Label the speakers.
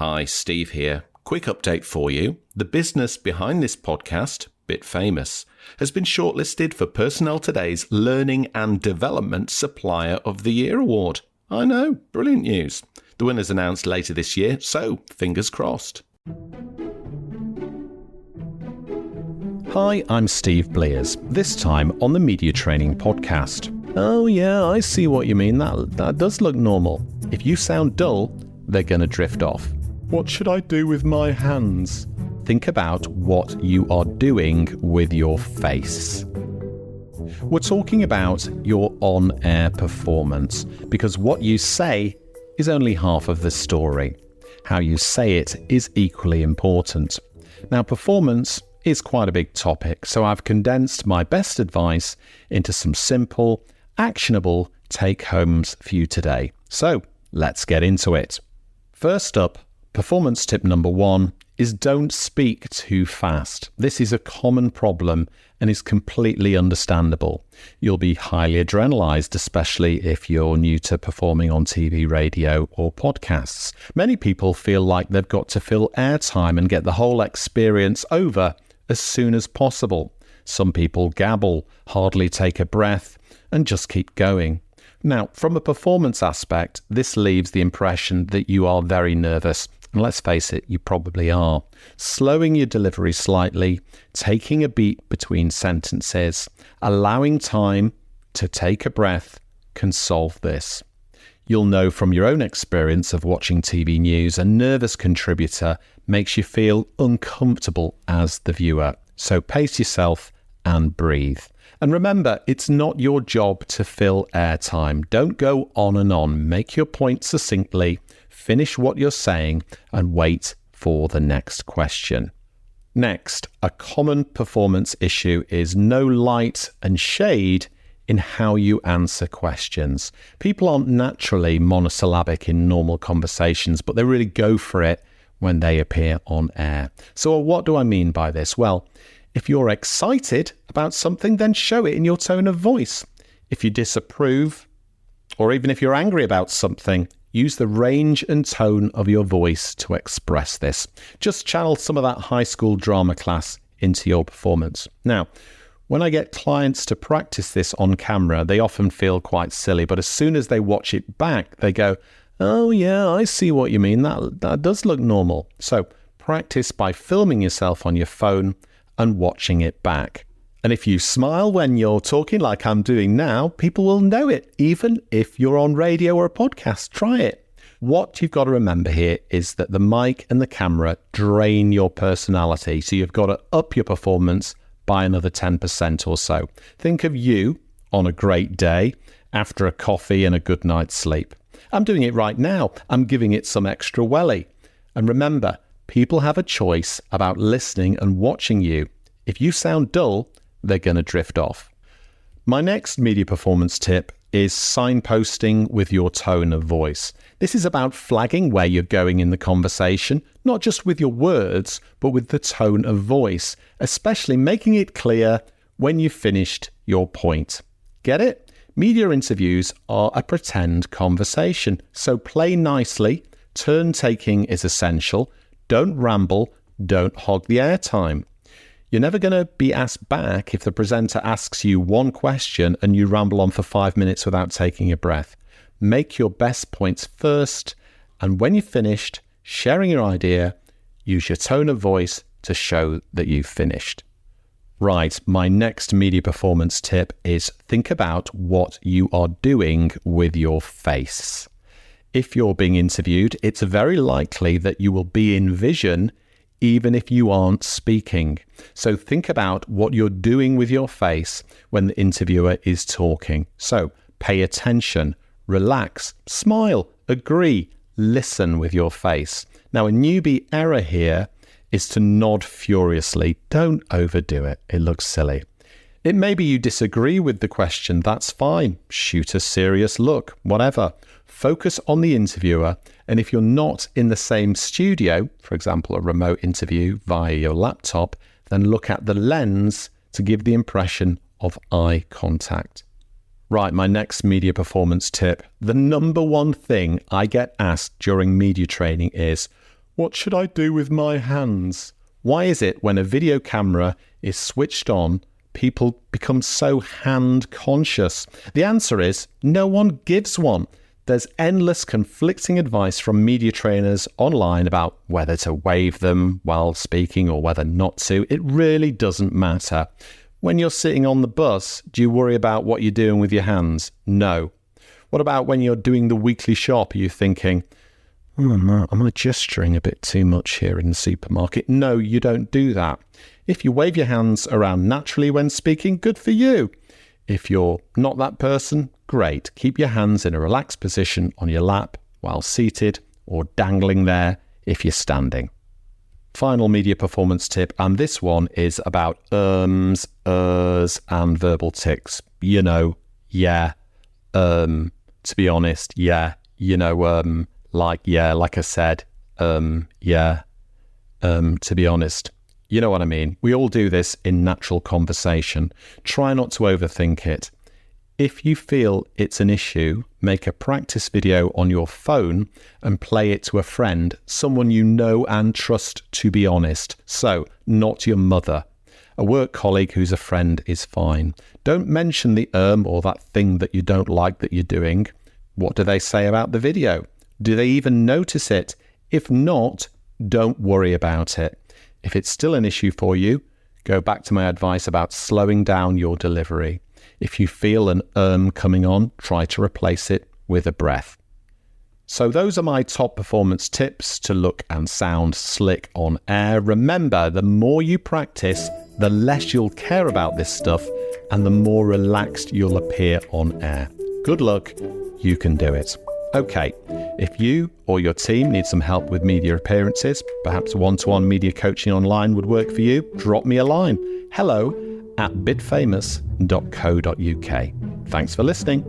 Speaker 1: Hi, Steve here. Quick update for you. The business behind this podcast, Bit Famous, has been shortlisted for Personnel Today's Learning and Development Supplier of the Year award. I know, brilliant news. The winner's announced later this year, so fingers crossed. Hi, I'm Steve Blears, this time on the Media Training Podcast. Oh yeah, I see what you mean. That does look normal. If you sound dull, they're going to drift off. What should I do with my hands? Think about what you are doing with your face. We're talking about your on-air performance, because what you say is only half of the story. How you say it is equally important. Now, performance is quite a big topic, so I've condensed my best advice into some simple, actionable take-homes for you today. So, let's get into it. First up, performance tip number 1 is don't speak too fast. This is a common problem and is completely understandable. You'll be highly adrenalized, especially if you're new to performing on TV, radio, or podcasts. Many people feel like they've got to fill airtime and get the whole experience over as soon as possible. Some people gabble, hardly take a breath, and just keep going. Now, from a performance aspect, this leaves the impression that you are very nervous. And let's face it, you probably are. Slowing your delivery slightly, taking a beat between sentences, allowing time to take a breath can solve this. You'll know from your own experience of watching TV news, a nervous contributor makes you feel uncomfortable as the viewer. So pace yourself and breathe. And remember, it's not your job to fill airtime. Don't go on and on. Make your point succinctly, finish what you're saying, and wait for the next question. Next, a common performance issue is no light and shade in how you answer questions. People aren't naturally monosyllabic in normal conversations, but they really go for it when they appear on air. So what do I mean by this? Well, if you're excited about something, then show it in your tone of voice. If you disapprove, or even if you're angry about something, use the range and tone of your voice to express this. Just channel some of that high school drama class into your performance. Now, when I get clients to practice this on camera, they often feel quite silly, but as soon as they watch it back, they go, oh yeah, I see what you mean. That does look normal. So practice by filming yourself on your phone and watching it back. And if you smile when you're talking like I'm doing now, people will know it, even if you're on radio or a podcast. Try it. What you've got to remember here is that the mic and the camera drain your personality, so you've got to up your performance by another 10% or so. Think of you on a great day after a coffee and a good night's sleep. I'm doing it right now. I'm giving it some extra welly. And remember, people have a choice about listening and watching you. If you sound dull, they're going to drift off. My next media performance tip is signposting with your tone of voice. This is about flagging where you're going in the conversation, not just with your words, but with the tone of voice, especially making it clear when you've finished your point. Get it? Media interviews are a pretend conversation, so play nicely. Turn taking is essential. Don't ramble. Don't hog the airtime. You're never going to be asked back if the presenter asks you one question and you ramble on for 5 minutes without taking a breath. Make your best points first, and when you've finished sharing your idea, use your tone of voice to show that you've finished. Right, my next media performance tip is think about what you are doing with your face. If you're being interviewed, it's very likely that you will be in vision even if you aren't speaking. So think about what you're doing with your face when the interviewer is talking. So pay attention, relax, smile, agree, listen with your face. Now, a newbie error here is to nod furiously. Don't overdo it. It looks silly. It may be you disagree with the question. That's fine. Shoot a serious look, whatever. Focus on the interviewer, and if you're not in the same studio, for example, a remote interview via your laptop, then look at the lens to give the impression of eye contact. Right, my next media performance tip. The number one thing I get asked during media training is, What should I do with my hands? Why is it when a video camera is switched on, people become so hand conscious? The answer is no one gives one. There's endless conflicting advice from media trainers online about whether to wave them while speaking or whether not to. It really doesn't matter. When you're sitting on the bus, do you worry about what you're doing with your hands? No. What about when you're doing the weekly shop? Are you thinking, am I gesturing a bit too much here in the supermarket? No, you don't do that. If you wave your hands around naturally when speaking, good for you. If you're not that person, great. Keep your hands in a relaxed position on your lap while seated or dangling there if you're standing. Final media performance tip, and this one is about ums, and verbal tics. You know, yeah, to be honest, yeah, you know, like I said, yeah, to be honest. You know what I mean? We all do this in natural conversation. Try not to overthink it. If you feel it's an issue, make a practice video on your phone and play it to a friend, someone you know and trust, to be honest. So, not your mother. A work colleague who's a friend is fine. Don't mention the or that thing that you don't like that you're doing. What do they say about the video? Do they even notice it? If not, don't worry about it. If it's still an issue for you, go back to my advice about slowing down your delivery. If you feel an coming on, try to replace it with a breath. So those are my top performance tips to look and sound slick on air. Remember, the more you practice, the less you'll care about this stuff and the more relaxed you'll appear on air. Good luck, you can do it. Okay, if you or your team need some help with media appearances, perhaps one-to-one media coaching online would work for you, drop me a line. hello@bitfamous.co.uk. Thanks for listening.